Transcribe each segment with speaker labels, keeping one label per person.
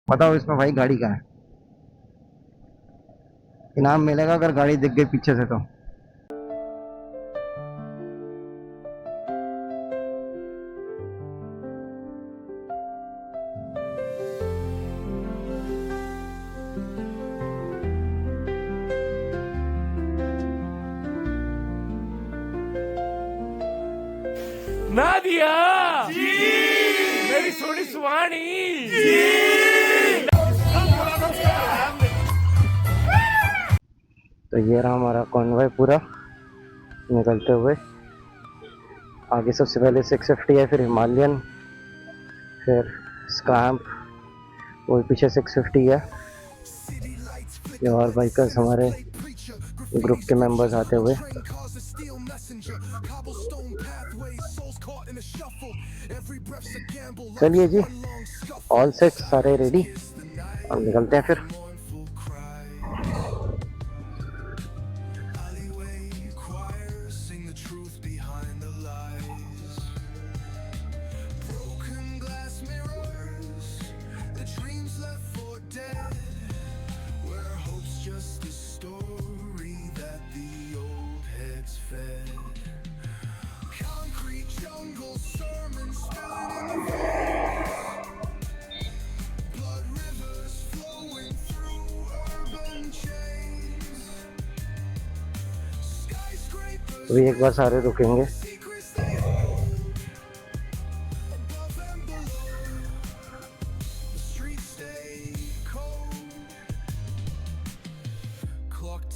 Speaker 1: बताओ इसमें भाई गाड़ी का है। इनाम मिलेगा अगर गाड़ी दिख गई पीछे से तो।
Speaker 2: नादिया जी, मेरी सोनी सुहानी जी।
Speaker 1: तो ये रहा हमारा कॉन्वॉय पूरा निकलते हुए। आगे सबसे पहले 650 है, फिर हिमालयन, फिर स्क्रैम्प, वो पीछे 650 है। ये और बाइकर्स हमारे ग्रुप के मेंबर्स आते हुए। चलिए जी, ऑल सेट, सारे रेडी, अब निकलते हैं फिर। अभी एक बार सारे रुकेंगे।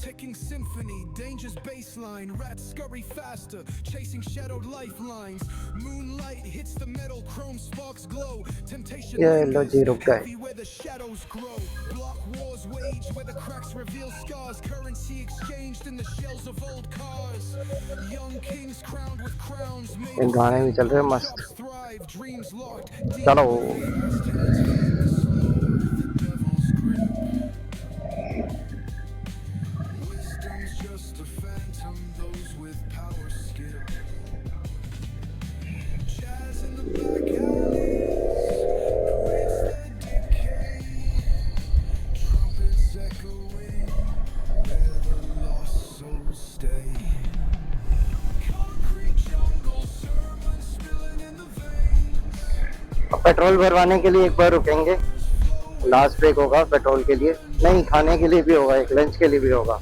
Speaker 3: Ticking symphony, danger's baseline, rats scurry faster, chasing shadowed lifelines. Moonlight hits the metal, chrome sparks glow. Temptation
Speaker 1: ये लो जी, रुक गए।
Speaker 3: heavy where the shadows grow. Block wars wage where the cracks reveal scars. Currency exchanged in the shells of old cars. Young kings crowned with crowns.
Speaker 1: इन गाने भी चल रहे हैं मस्त।
Speaker 3: Thrive, dreams locked.
Speaker 1: चलो। पेट्रोल भरवाने के लिए एक बार रुकेंगे, लास्ट ब्रेक होगा पेट्रोल के लिए, नहीं खाने के लिए भी होगा, एक लंच के लिए भी होगा।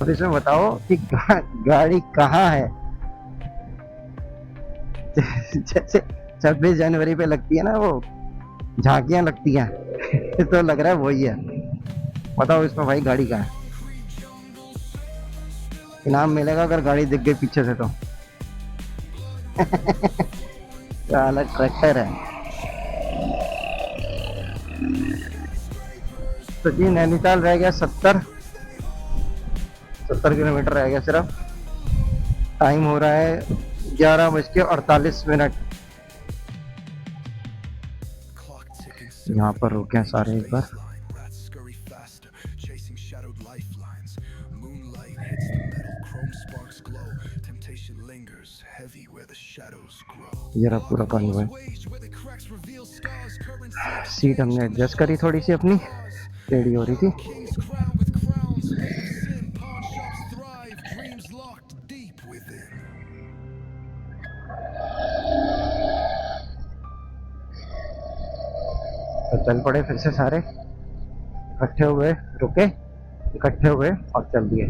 Speaker 1: अब इसमें बताओ कि गाड़ी कहाँ है। जैसे 26 जनवरी पे लगती है ना वो झांकियां लगती हैं तो लग रहा है वही है। बताओ इसमें भाई गाड़ी का है। इनाम मिलेगा अगर गाड़ी दिख गई पीछे से तो। अलग ट्रैक्टर है। तो जी नैनीताल रह गया 70 किलोमीटर रह गया सिर्फ। टाइम हो रहा है 11:48। यहाँ पर रुके हैं सारे एक बार। ये रहा पूरा कॉन्वॉय। सीट हमने एडजस्ट करी थोड़ी सी अपनी, टेढ़ी हो रही थी। तो चल पड़े फिर से सारे इकट्ठे हुए, रुके, इकट्ठे हुए और चल दिए।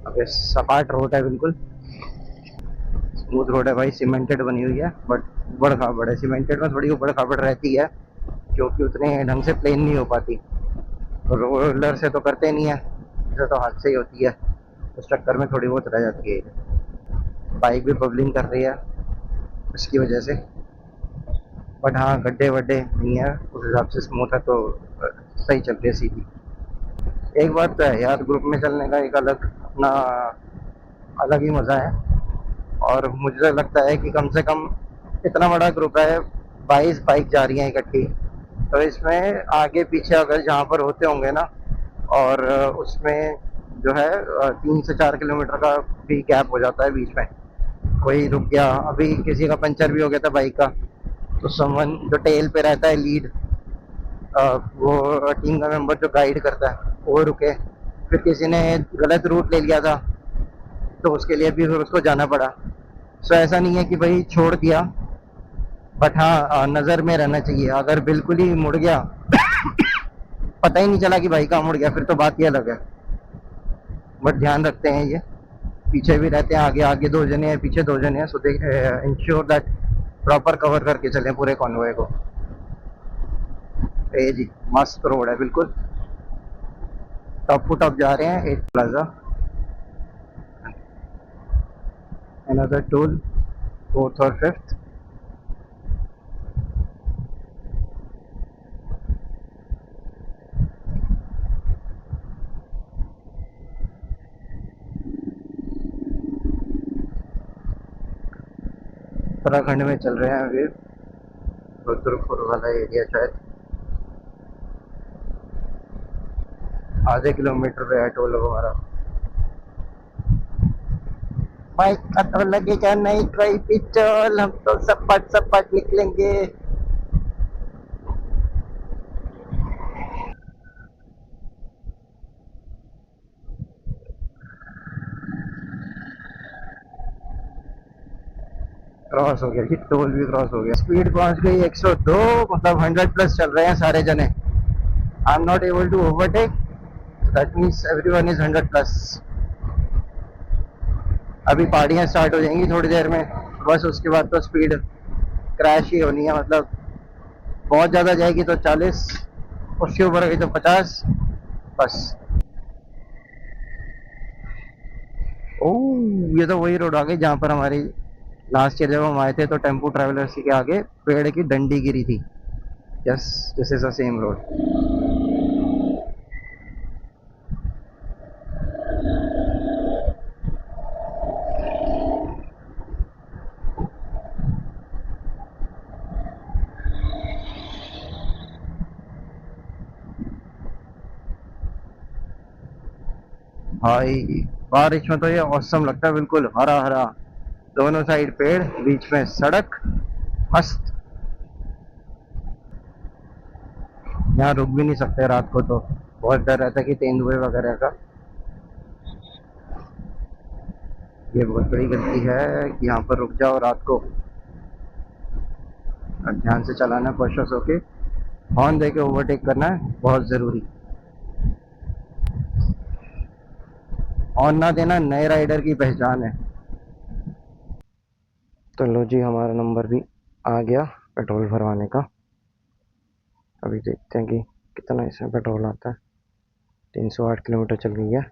Speaker 1: अब ये सपाट रोड है, बिल्कुल स्मूथ रोड है भाई, सीमेंटेड बनी हुई है, बट उबड़ खाबड़ है। सीमेंटेड में थोड़ी उबड़ खाबड़ रहती है क्योंकि उतने ढंग से प्लेन नहीं हो पाती। रोलर से तो करते नहीं है, इससे तो हाथ से ही होती है, उस चक्कर में थोड़ी बहुत रह जाती है। बाइक भी बबलिंग कर रही है उसकी वजह से, बट हाँ गड्ढे वड्ढे नहीं है, उस हिसाब से स्मूथ है, तो सही चल रही है सीधी। एक बात तो है यार, ग्रुप में चलने का एक अलग अपना अलग ही मज़ा है। और मुझे लगता है कि कम से कम इतना बड़ा ग्रुप है, 22 बाइक जा रही हैं इकट्ठी, तो इसमें आगे पीछे अगर जहाँ पर होते होंगे ना, और उसमें जो है 3 से 4 किलोमीटर का भी गैप हो जाता है बीच में। कोई रुक गया, अभी किसी का पंचर भी हो गया था बाइक का, तो समवन जो टेल पे रहता है लीड, वो टीम का मेंबर जो गाइड करता है वो रुके। फिर किसी ने गलत रूट ले लिया था तो उसके लिए भी फिर उसको जाना पड़ा। सो ऐसा नहीं है कि भाई छोड़ दिया, बट हाँ नज़र में रहना चाहिए। अगर बिल्कुल ही मुड़ गया पता ही नहीं चला कि भाई कहाँ मुड़ गया, फिर तो बात ही अलग है। बट ध्यान रखते हैं ये, पीछे भी रहते हैं, आगे आगे 2 जने हैं, पीछे 2 जने हैं, so they ensure that proper cover करके चलें पूरे कॉन्वॉय को। ए जी मस्त रोड है बिल्कुल, टॉप टू टॉप जा रहे हैं। 8 प्लाजा, अनदर टोल, 4th और 5th। उत्तराखंड में चल रहे हैं अभी, रुद्रपुर वाला एरिया शायद। आधे किलोमीटर पे है टोल हमारा। बाइक का तो लगेगा नहीं कोई पिस्टल, हम तो सपाट सपाट निकलेंगे। क्रॉस हो गया जी, टोल भी क्रॉस हो गया। स्पीड पहुंच गई 102, मतलब 100 प्लस चल रहे हैं सारे जने। I am not able to overtake, that means everyone is 100 plus. अभी पहाड़ियाँ स्टार्ट हो जाएंगी थोड़ी देर में, बस उसके बाद तो स्पीड क्रैश ही होनी है। मतलब बहुत ज़्यादा जाएगी तो 40, उसके ऊपर गई तो 50, बस। ओह ये तो वही रोड आ गई जहाँ पर हमारी लास्ट ईयर जब हम आए थे तो टेम्पो ट्रैवलर्स के आगे पेड़ की डंडी गिरी थी। Yes, this is the same road. भाई बारिश में तो ये औसम लगता है, बिल्कुल हरा हरा, दोनों साइड पेड़, बीच में सड़क, मस्त। यहाँ रुक भी नहीं सकते रात को, तो बहुत डर रहता है कि तेंदुए वगैरह का। ये बहुत बड़ी गलती है कि यहाँ पर रुक जाओ रात को। और ध्यान से चलाना, कॉशियस होके हॉर्न दे के ओवरटेक करना है, बहुत ज़रूरी। हॉर्न ना देना नए राइडर की पहचान है। तो लो जी, हमारा नंबर भी आ गया पेट्रोल भरवाने का। अभी देखते हैं कि कितना इसमें पेट्रोल आता है। 308 किलोमीटर चल गई है।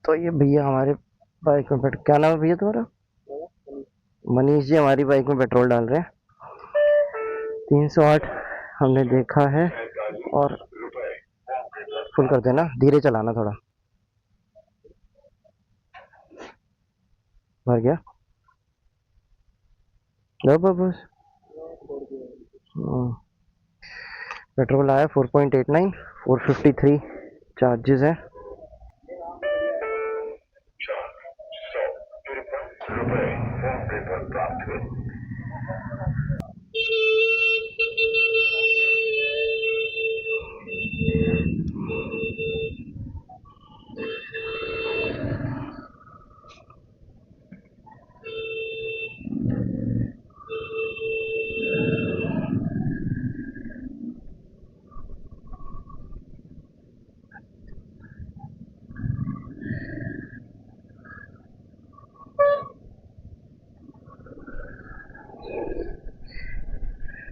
Speaker 1: तो ये भैया हमारे बाइक में क्या नाम है भैया तुम्हारा? मनीष जी हमारी बाइक में पेट्रोल डाल रहे हैं। 308 हमने देखा है, और फुल कर देना, धीरे चलाना थोड़ा। भर गया, लो बस। पेट्रोल आया 4.89, 453 चार्जेस है।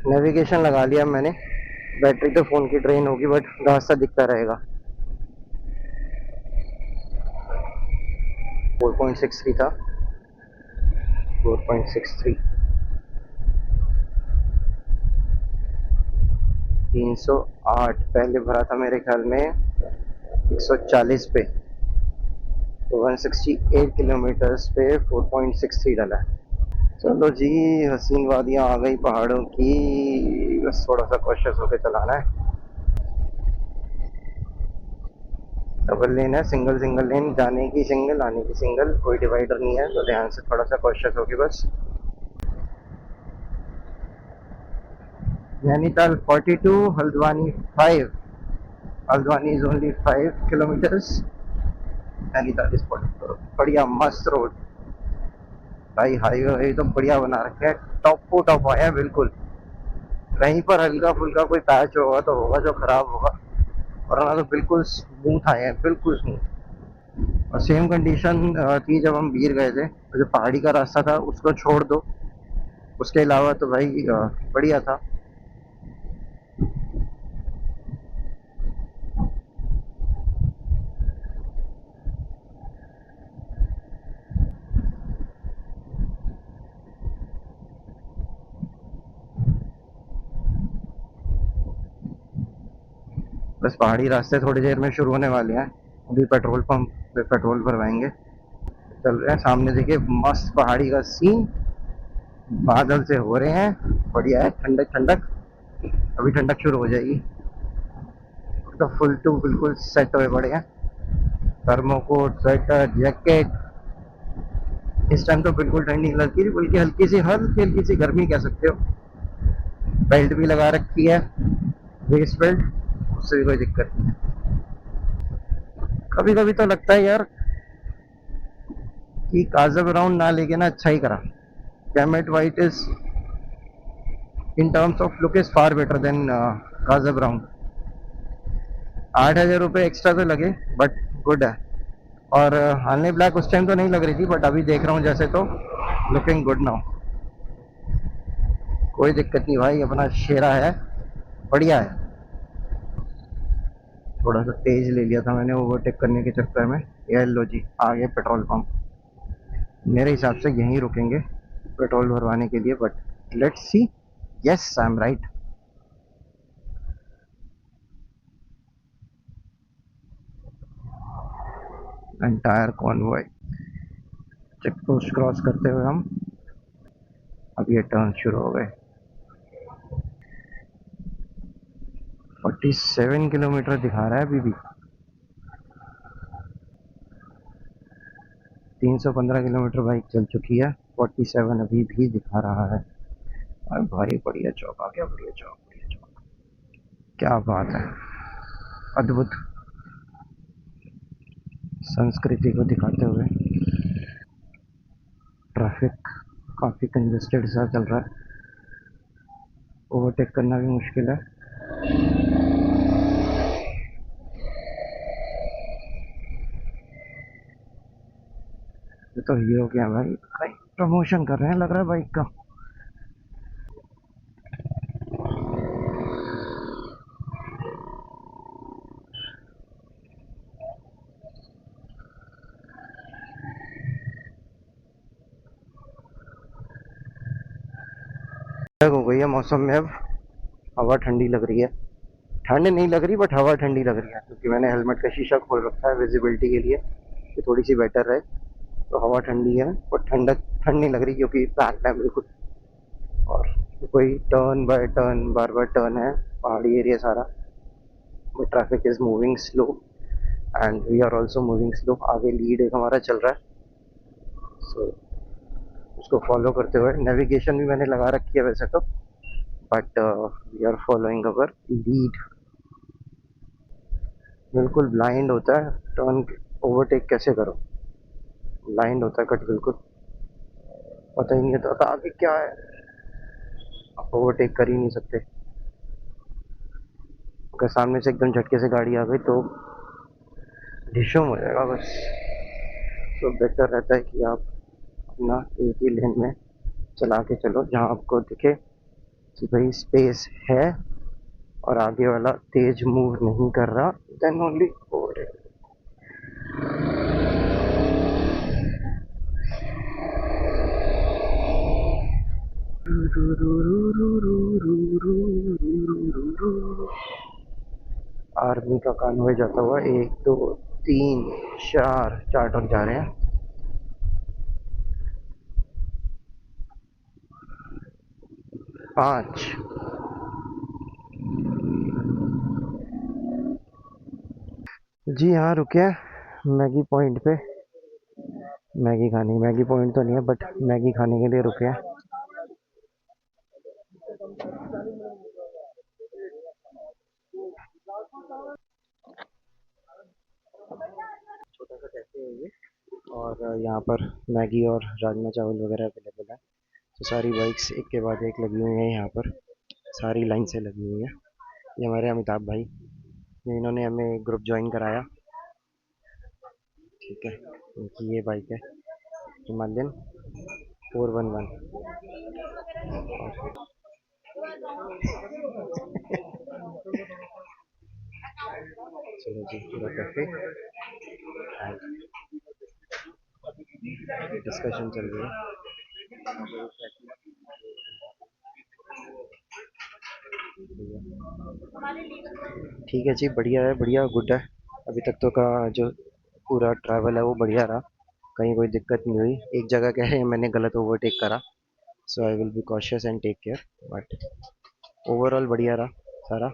Speaker 1: नेविगेशन लगा लिया मैंने, बैटरी तो फ़ोन की ड्रेन होगी बट रास्ता दिखता रहेगा। 4.63 था, 4.63, 308 पहले भरा था मेरे ख्याल में 140 पे, तो 168 किलोमीटर्स पे 4.63 डाला है। चलो जी, हसीन वादियाँ आ गई पहाड़ों की, बस थोड़ा सा कॉशियस होकर चलाना है। डबल लेन है, सिंगल सिंगल लेन, जाने की सिंगल आने की सिंगल, कोई डिवाइडर नहीं है, तो ध्यान से थोड़ा सा कॉशियस होगी बस। Nainital 42, Haldwani 5। Haldwani is only 5 kilometres. Nainital is 42। बढ़िया मस्त रोड भाई, हाईवे वाईवे तो बढ़िया बना रखे है, टॉप टू टॉप आया है बिल्कुल। कहीं पर हल्का फुल्का कोई पैच होगा तो होगा जो खराब होगा, वरना तो बिल्कुल स्मूथ आए हैं, बिल्कुल स्मूथ। और सेम कंडीशन थी जब हम वीर गए थे, तो जो पहाड़ी का रास्ता था उसको छोड़ दो, उसके अलावा तो भाई बढ़िया था। बस पहाड़ी रास्ते थोड़ी देर में शुरू होने वाले हैं। अभी पेट्रोल पंप पे पेट्रोल भरवाएंगे, चल रहे हैं। सामने देखिए मस्त पहाड़ी का सीन, बादल से हो रहे हैं, बढ़िया है, ठंडक ठंडक। अभी ठंडक शुरू हो जाएगी। तो फुल टू बिल्कुल सेट हुए पड़े हैं, थर्मोकोट, स्वेटर, जैकेट। इस टाइम तो बिल्कुल ठंड नहीं लगती, बल्कि हल्की हल्की सी गर्मी कह सकते हो। बेल्ट भी लगा रखी है, वेस्ट बेल्ट, उससे भी कोई दिक्कत नहीं है। कभी कभी तो लगता है यार कि काजब राउंड ना लेके ना अच्छा ही करा। कैमेट white is in terms of look is far better than काजब राउंड। 8,000 रुपये एक्स्ट्रा तो लगे, बट गुड है। और हार्ले ब्लैक उस टाइम तो नहीं लग रही थी, बट अभी देख रहा हूँ जैसे, तो लुकिंग गुड नाउ। कोई दिक्कत नहीं भाई, अपना शेरा है, बढ़िया है। थोड़ा सा तेज ले लिया था मैंने ओवरटेक करने के चक्कर में। ये लो जी, आ गए पेट्रोल पंप। मेरे हिसाब से यहीं रुकेंगे पेट्रोल भरवाने के लिए, but let's see. Yes, I am right. Entire convoy check post cross करते हुए हम, अब ये टर्न शुरू हो गए। 47 किलोमीटर दिखा रहा है अभी भी। 315 किलोमीटर बाइक चल चुकी है, 47 अभी भी दिखा रहा है। अरे भाई बढ़िया चौक आ गया, बढ़िया चौक, बढ़िया चौक। क्या बात है, अद्भुत संस्कृति को दिखाते हुए। ट्रैफिक काफ़ी कंजेस्टेड सा चल रहा है, ओवरटेक करना भी मुश्किल है। ये तो हीरो क्या भाई, कहीं प्रमोशन कर रहे हैं लग रहा है बाइक का। हो गई है मौसम में अब, हवा ठंडी लग रही है। ठंड नहीं लग रही, बट हवा ठंडी लग रही है, क्योंकि मैंने हेलमेट का शीशा खोल रखा है विजिबिलिटी के लिए, कि थोड़ी सी बेटर रहे। तो हवा ठंडी है, और ठंड नहीं लग रही, क्योंकि पैक्ड है बिल्कुल। और कोई टर्न बाय टर्न, बार बार टर्न है, पहाड़ी एरिया सारा। But traffic is moving slow, and we are also moving slow. आगे लीड एक हमारा चल रहा है, सो उसको फॉलो करते हुए। नेविगेशन भी मैंने लगा रखी है वैसे तो, but we are following our lead. बिल्कुल ब्लाइंड होता है टर्न, ओवरटेक कैसे करो, ब्लाइंड होता है कट बिल्कुल, पता ही नहीं होता आगे क्या है, आप ओवरटेक कर ही नहीं सकते। अगर सामने से एकदम झटके से गाड़ी आ गई तो डिशम हो जाएगा बस। तो बेटर रहता है कि आप अपना एक ही लेन में चला के चलो, जहाँ आपको दिखे कि भाई स्पेस है और आगे वाला तेज मूव नहीं कर रहा, देन ओनली ओवरटेक। आर्मी का कानवॉय जाता हुआ, 1 2 3 4 ट्रक जा रहे हैं। 5। जी हाँ, रुके हैं मैगी पॉइंट पे मैगी खाने। मैगी पॉइंट तो नहीं है बट मैगी खाने के लिए रुके हैं। छोटा सा कैफे है ये, और यहाँ पर मैगी और राजमा चावल वगैरह अवेलेबल है। तो सारी बाइक्स एक के बाद एक लगी हुई हैं यहाँ पर, सारी लाइन से लगी हुई हैं। ये हमारे अमिताभ भाई, ये इन्होंने हमें ग्रुप ज्वाइन कराया। ठीक है, इनकी ये बाइक है हिमालयन 411। चलो जी, पूरा कैफे डिस्कशन चल रही है। ठीक है जी, बढ़िया है, बढ़िया गुड है। अभी तक तो का जो पूरा ट्रैवल है वो बढ़िया रहा, कहीं कोई दिक्कत नहीं हुई। एक जगह क्या है, मैंने गलत ओवरटेक करा, so I will be cautious and take care, but overall बढ़िया रहा सारा,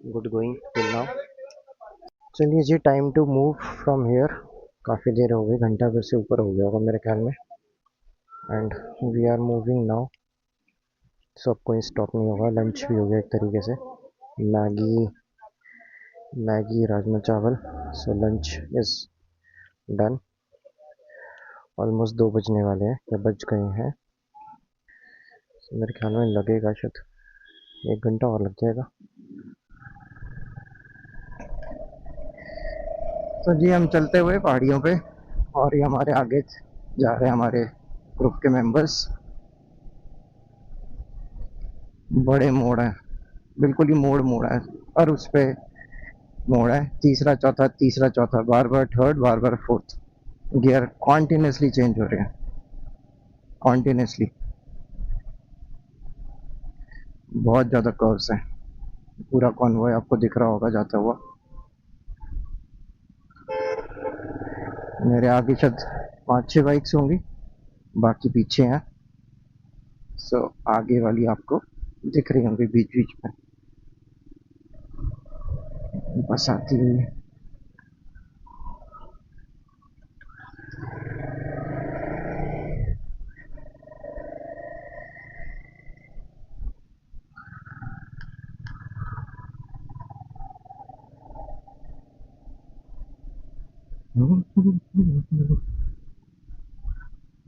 Speaker 1: गुड गोइंग टिल नाउ। चलिए जी, time to move from here. काफ़ी देर हो गई, घंटा भर से ऊपर हो गया होगा मेरे ख्याल में, and we are moving now. So अब कोई स्टॉप नहीं होगा, लंच भी हो गया एक तरीके से, मैगी मैगी राजमा चावल। So lunch is done. Almost 2 बजने वाले हैं या बज गए हैं। So, मेरे ख्याल में लगेगा शायद 1 घंटा और लग जाएगा। तो जी हम चलते हुए पहाड़ियों पे, और ये हमारे आगे जा रहे हैं हमारे ग्रुप के मेंबर्स। बड़े मोड़ हैं, बिल्कुल ही मोड़ मोड़ है, और उस पे मोड़ है, तीसरा चौथा तीसरा चौथा, बार बार थर्ड, बार बार फोर्थ। गियर कॉन्टिन्यूसली चेंज हो रहे हैं, कॉन्टिन्यूसली। बहुत ज़्यादा कर्व्स हैं। पूरा कॉन्वॉय आपको दिख रहा होगा जाता हुआ। मेरे आगे शायद 5-6 बाइक्स होंगी, बाकी पीछे हैं। सो आगे वाली आपको दिख रही होंगी बीच बीच में, बस आती हुई।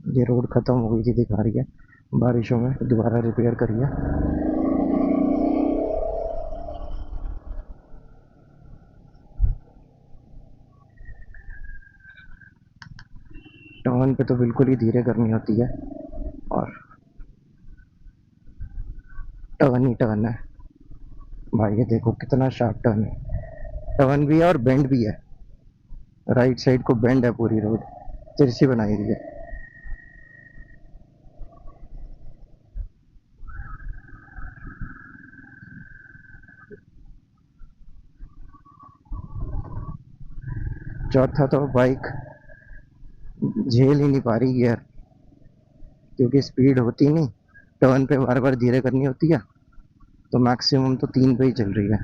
Speaker 1: ये रोड खत्म हो गई थी दिखा रही है, बारिशों में दोबारा रिपेयर करी है। टर्न पे तो बिल्कुल ही धीरे करनी होती है, और टर्न ही टर्न है भाई। ये देखो कितना शार्प टर्न है, टर्न भी है और बेंड भी है। राइट साइड को बेंड है, पूरी रोड तिरछी बनाई हुई है। चौथा तो बाइक झेल ही नहीं पा रही गियर, क्योंकि स्पीड होती नहीं, टर्न पे बार बार धीरे करनी होती है। तो मैक्सिमम तो 3 पे ही चल रही है।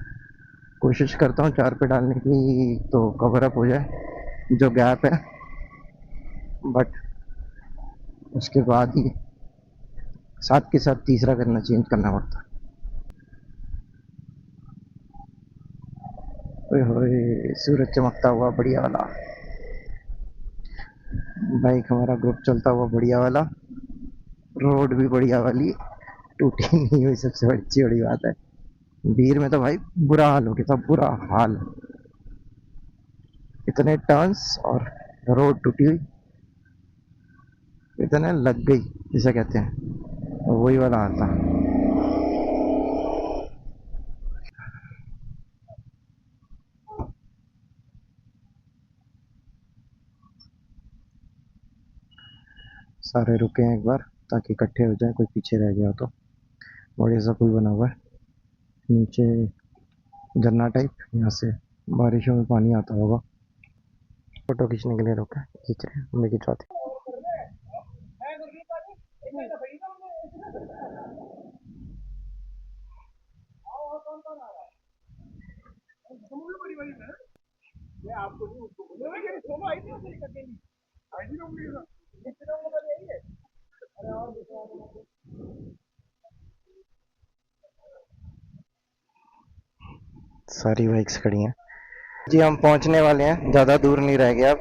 Speaker 1: कोशिश करता हूँ 4 पे डालने की, तो कवर अप हो जाए जो गैप है, बट उसके बाद ही साथ के साथ तीसरा करना चेंज करना पड़ता है। ओए होए, सूरज चमकता हुआ बढ़िया वाला, बाइक हमारा ग्रुप चलता हुआ बढ़िया वाला, रोड भी बढ़िया वाली, टूटी नहीं हुई, सबसे अच्छी बड़ी बात है। भीड़ में तो भाई बुरा हाल हो गया था, बुरा हाल। इतने टर्न्स और रोड टूटी हुई, इतने लग गई जिसे कहते हैं, वही वाला हाल था। सारे रुके हैं एक बार, ताकि इकट्ठे हो जाए, कोई पीछे रह गया हो तो। बढ़िया सा पुल बना हुआ है, नीचे झरना टाइप, यहाँ से बारिशों में पानी आता होगा। फोटो खींचने के लिए रुका, खींच रहे हैं, मम्मी की चौथी। सारी बाइक्स खड़ी हैं जी। हम पहुंचने वाले हैं, ज़्यादा दूर नहीं रह गया अब।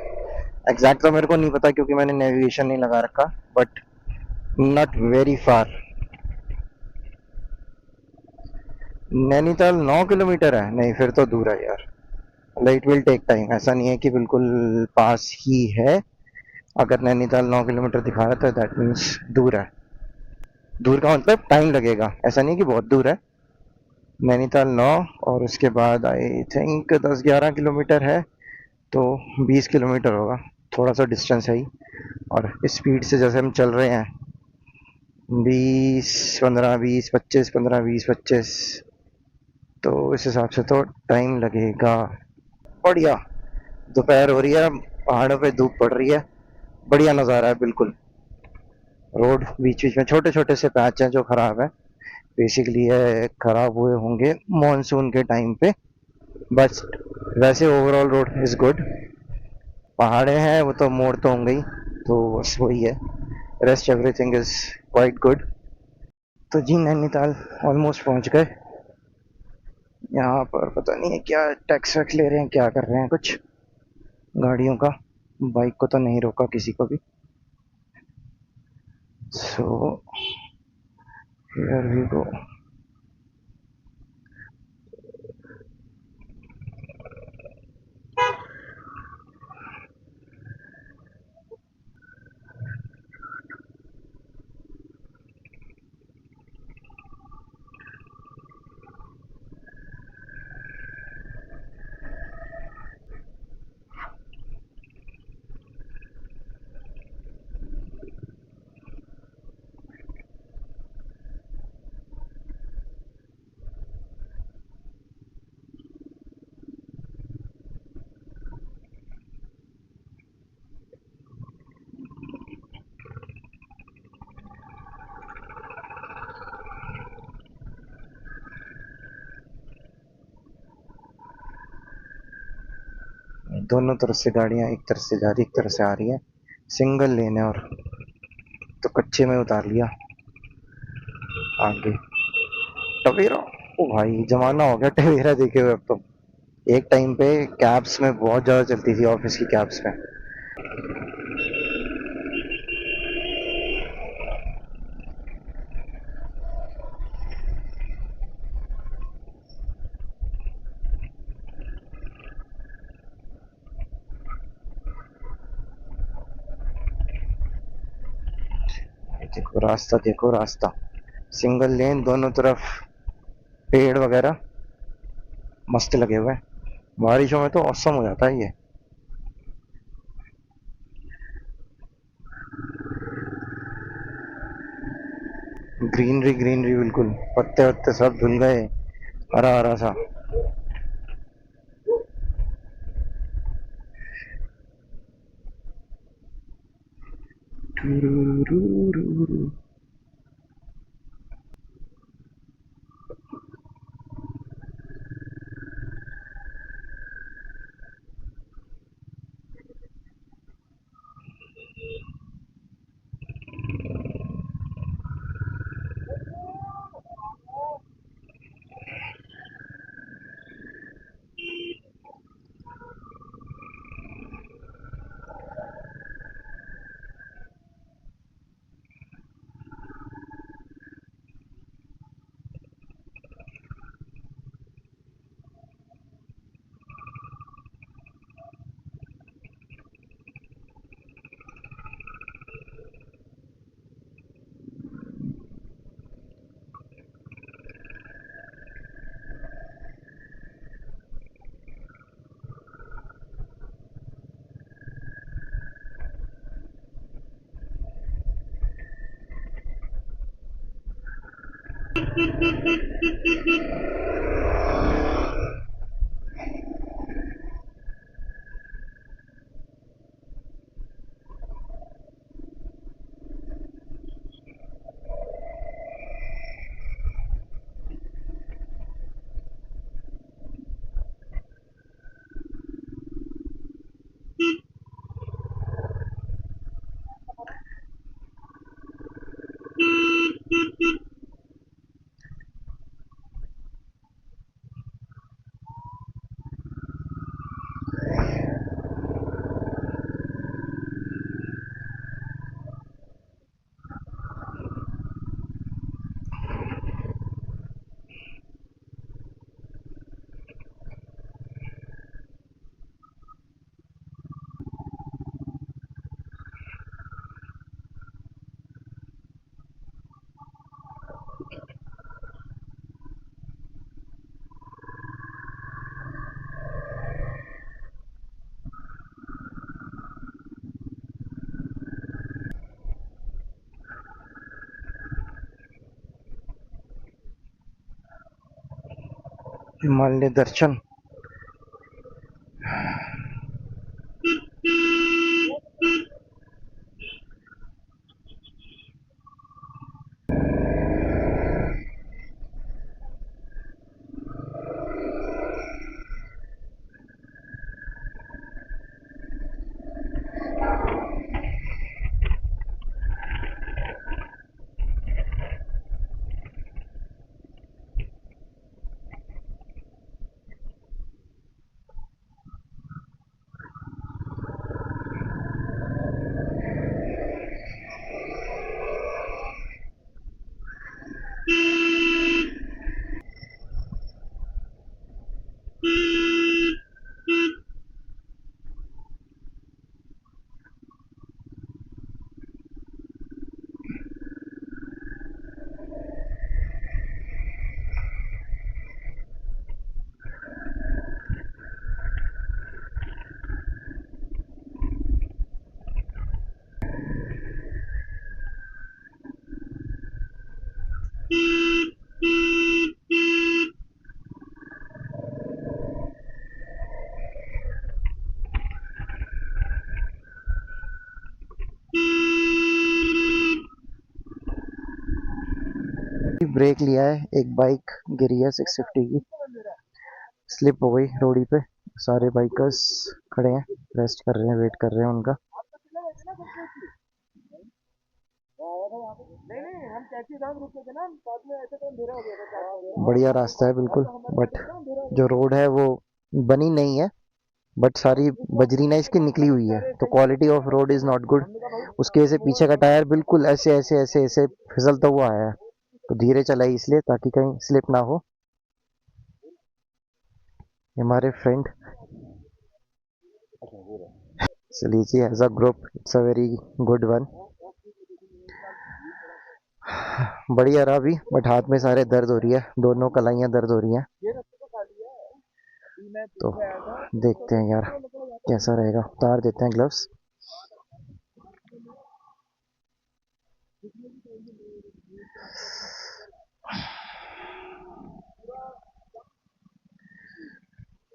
Speaker 1: एग्जैक्ट तो मेरे को नहीं पता क्योंकि मैंने नेविगेशन नहीं लगा रखा, but not very far. Nainital 9 kilometre है? नहीं, फिर तो दूर है यार। इट विल टेक टाइम, ऐसा नहीं है कि बिल्कुल पास ही है। अगर नैनीताल 9 किलोमीटर दिखा रहा था दैट मीन्स दूर है। दूर का मतलब टाइम लगेगा, ऐसा नहीं कि बहुत दूर है। नैनीताल 9, और उसके बाद आई थिंक 10-11 किलोमीटर है, तो 20 किलोमीटर होगा। थोड़ा सा डिस्टेंस है ही। और स्पीड से जैसे हम चल रहे हैं, 20, 15, 20, 25, 15, 20, 25, तो इस हिसाब से तो टाइम लगेगा। बढ़िया दोपहर हो रही है, पहाड़ों पे धूप पड़ रही है, बढ़िया नज़ारा है बिल्कुल। रोड बीच बीच में छोटे छोटे से पैच हैं जो खराब है, बेसिकली ये खराब हुए होंगे मॉनसून के टाइम पे। बस वैसे ओवरऑल रोड इज गुड। पहाड़े हैं वो तो, मोड़ तो होंगे ही, तो बस वही है। Rest everything is quite good. तो जी नैनीताल ऑलमोस्ट पहुंच गए। यहाँ पर पता नहीं है क्या टैक्स वैक्स ले रहे हैं, क्या कर रहे हैं कुछ गाड़ियों का। बाइक को तो नहीं रोका किसी को भी। So here we go. दोनों तरफ से गाड़ियां एक तरफ से जा रही, एक तरफ से आ रही है। सिंगल लेन है, और तो कच्चे में उतार लिया आगे। टवेरा, ओ भाई जमाना हो गया टवेरा देखे हुए अब तो। एक टाइम पे कैब्स में बहुत ज़्यादा चलती थी, ऑफिस की कैब्स में। देखो रास्ता, देखो रास्ता, सिंगल लेन, दोनों तरफ पेड़ वगैरह मस्त लगे हुए हैं। बारिशों में तो औसम हो जाता है ये। ग्रीनरी ग्रीनरी बिल्कुल, पत्ते वत्ते सब धुल गए, हरा हरा सा। हिमालय दर्शन। ब्रेक लिया है, एक बाइक गिरी है 650 की, स्लिप हो गई रोडी पे। सारे बाइकर्स खड़े हैं, रेस्ट कर रहे हैं, वेट कर रहे हैं उनका। बढ़िया रास्ता है बिल्कुल, बट जो रोड है वो बनी नहीं है, बट सारी बजरी ना इसकी निकली हुई है, तो quality of road is not good. उसके से पीछे का टायर बिल्कुल ऐसे ऐसे ऐसे ऐसे फिसलता हुआ आया है, तो धीरे चलाई इसलिए ताकि कहीं स्लिप ना हो। हमारे फ्रेंड लीजिए, as a group it's a very good one. बढ़िया रहा भी, बट हाथ में सारे दर्द हो रही है, दोनों कलाइयाँ दर्द हो रही हैं। तो देखते हैं यार कैसा रहेगा, उतार देते हैं ग्लव्स।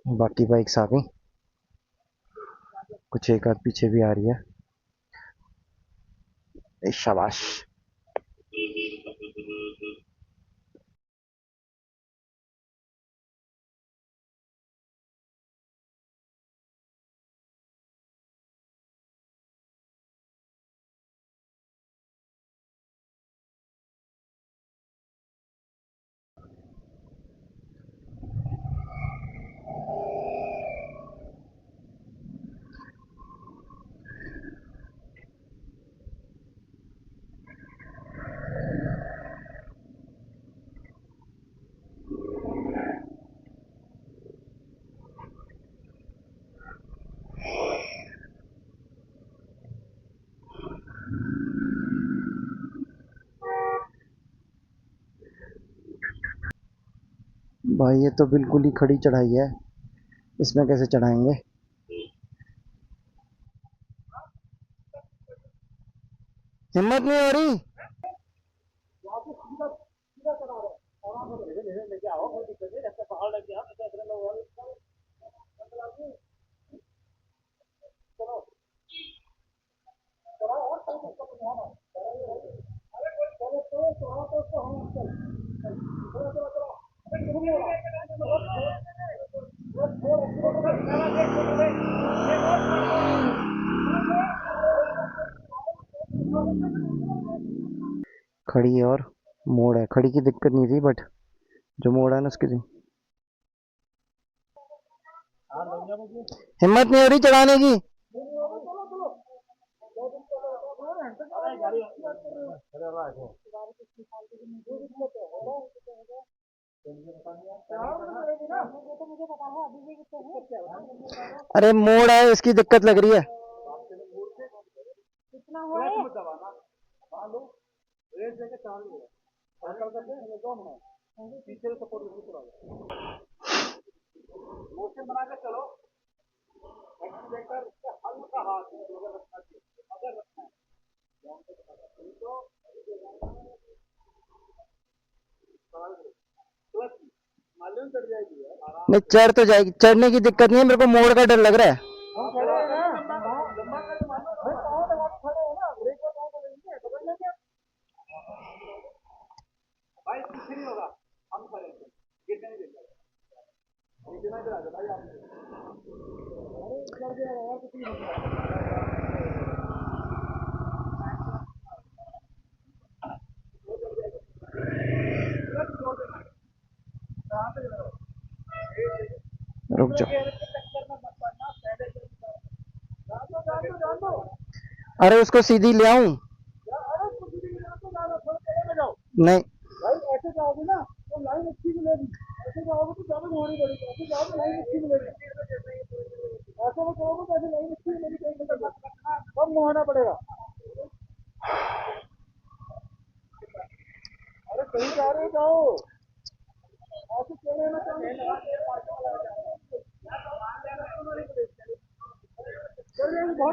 Speaker 1: बाकी बाइक्स आ गई, कुछ एक आध पीछे भी आ रही है। शाबाश। भाई ये तो बिल्कुल ही खड़ी चढ़ाई है, इसमें कैसे चढ़ाएंगे। हिम्मत नहीं हो रही। खड़ी है और मोड़ है, खड़ी की दिक्कत नहीं थी, बट जो मोड़ है ना उसकी थी। हिम्मत नहीं हो रही चढ़ाने की। अरे मोड़ है, इसकी दिक्कत लग रही है। नहीं चढ़ तो जाएगी, चढ़ने की दिक्कत नहीं है, मेरे को मोड़ का डर लग रहा है। रुक जाओ। अरे उसको सीधी ले आऊं? नहीं
Speaker 4: ऐसे जाओगे ना तो लाइन अच्छी मिलेगी, ऐसे जाओगे तो ज्यादा मोड़ी पड़ेगी, ऐसे जाओगे लाइन अच्छी मिलेगी, ऐसे में जाओगे तो ऐसे लाइन अच्छी मिलेगी, कम मुहाना पड़ेगा। अरे कहीं जा रहे हो जाओ, ऐसे चले ना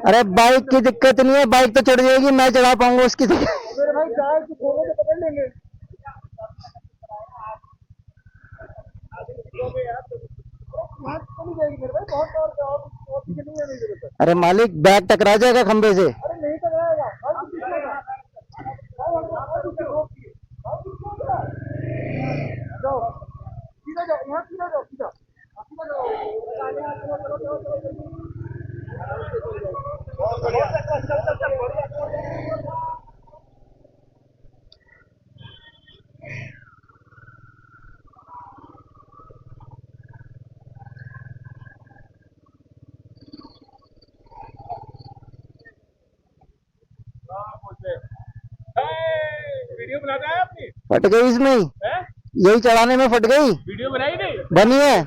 Speaker 1: अरे बाइक की दिक्कत नहीं है, बाइक तो चढ़ जाएगी, मैं चढ़ा पाऊंगा उसकी दिक्कत।
Speaker 4: मेरे भाई चाय की खोलो तो पकड़ लेंगे। चली जाएगी मेरे भाई, बहुत और नहीं है, नहीं जरूरत है।
Speaker 1: अरे मालिक बैग टकरा जाएगा खंबे से।
Speaker 4: अरे नहीं टकराएगा, जाओ सीधा जाओ, यहाँ सीधा जाओ, सीधा सीधा जाओ। वीडियो बनाना है आपने?
Speaker 1: फट गई इसमें ही, यही चढ़ाने में फट गई।
Speaker 4: वीडियो बनाई नहीं?
Speaker 1: बनी है।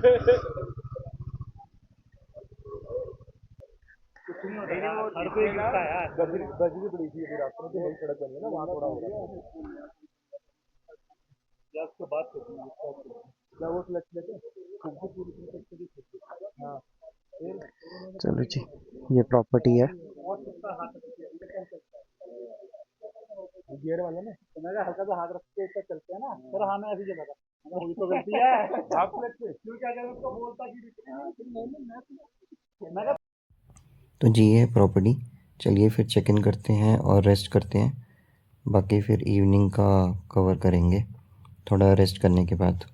Speaker 4: हर कोई गिरता है यार, बजरी बड़ी थी अभी रास्ते में, तो नई सड़क बनी है ना, वहाँ थोड़ा हो रहा है। या उसके बाद क्या वो क्लच लेके हाँ
Speaker 1: चलो जी, ये प्रॉपर्टी है।
Speaker 4: गियर वाला ना, तो मैं हल्का सा हाथ रख के ऊपर चलते हैं ना, सर हाँ मैं ऐसी जगह था, वही तो गलती है। आप क्लच पे क्यों, क्या करें उसको बोलता कि
Speaker 1: तो जी ये प्रॉपर्टी, चलिए फिर चेक इन करते हैं और रेस्ट करते हैं, बाकी फिर इवनिंग का कवर करेंगे थोड़ा रेस्ट करने के बाद।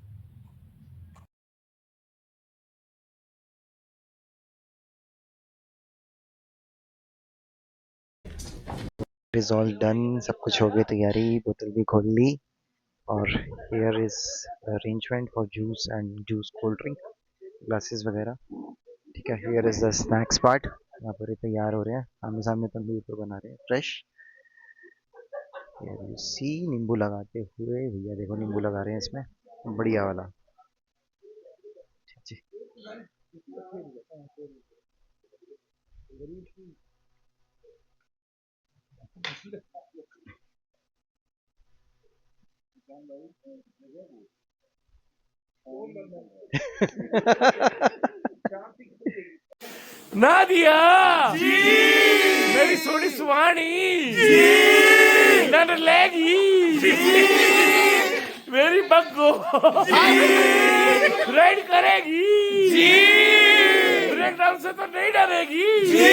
Speaker 1: इज ऑल डन, सब कुछ हो गई तैयारी, बोतल भी खोल ली और here is arrangement for juice and juice cold drink glasses वगैरह। ठीक है, here is the snacks part, यहाँ पर ये तैयार हो रहे हैं, आमने सामने तंदूर पर बना रहे हैं फ्रेश। हियर यू सी नींबू लगाते हुए भैया, देखो नींबू लगा रहे हैं इसमें, बढ़िया वाला। ठीक जी।
Speaker 2: नादिया जी, मेरी सोनी सुहानी जी, नन लेगी जी, मेरी बग्गो राइड करेगी जी, ब्रेक डाउन से तो नहीं डरेगी जी,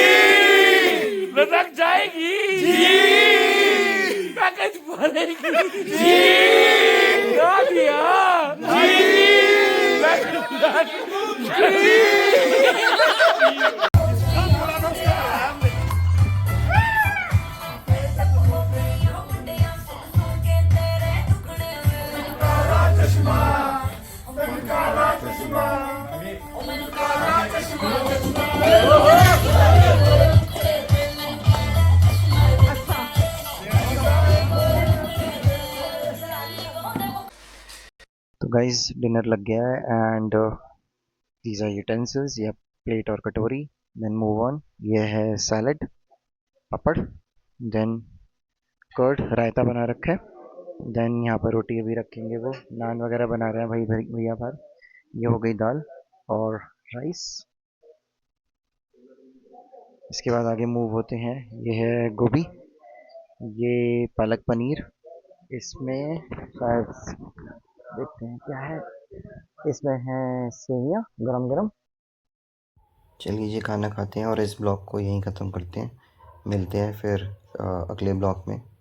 Speaker 2: लदक जाएगी जी, पैकेज भरेगी जी, नादिया जी,
Speaker 1: तो गाइस डिनर लग गया है एंड दीज आर यूटेंसिल्स, या प्लेट और कटोरी। देन मूव ऑन, ये है सैलड, पापड़, देन कर्ड, रायता बना रखा है, देन यहाँ पर रोटी अभी रखेंगे, वो नान वगैरह बना रहे हैं भाई भैया बाहर। ये हो गई दाल और राइस। इसके बाद आगे मूव होते हैं, ये है गोभी, ये पालक पनीर, इसमें शायद देखते हैं क्या है, इसमें है सेवियाँ गरम गरम। चलिए जी खाना खाते हैं और इस ब्लॉग को यहीं ख़त्म करते हैं। मिलते हैं फिर अगले ब्लॉग में।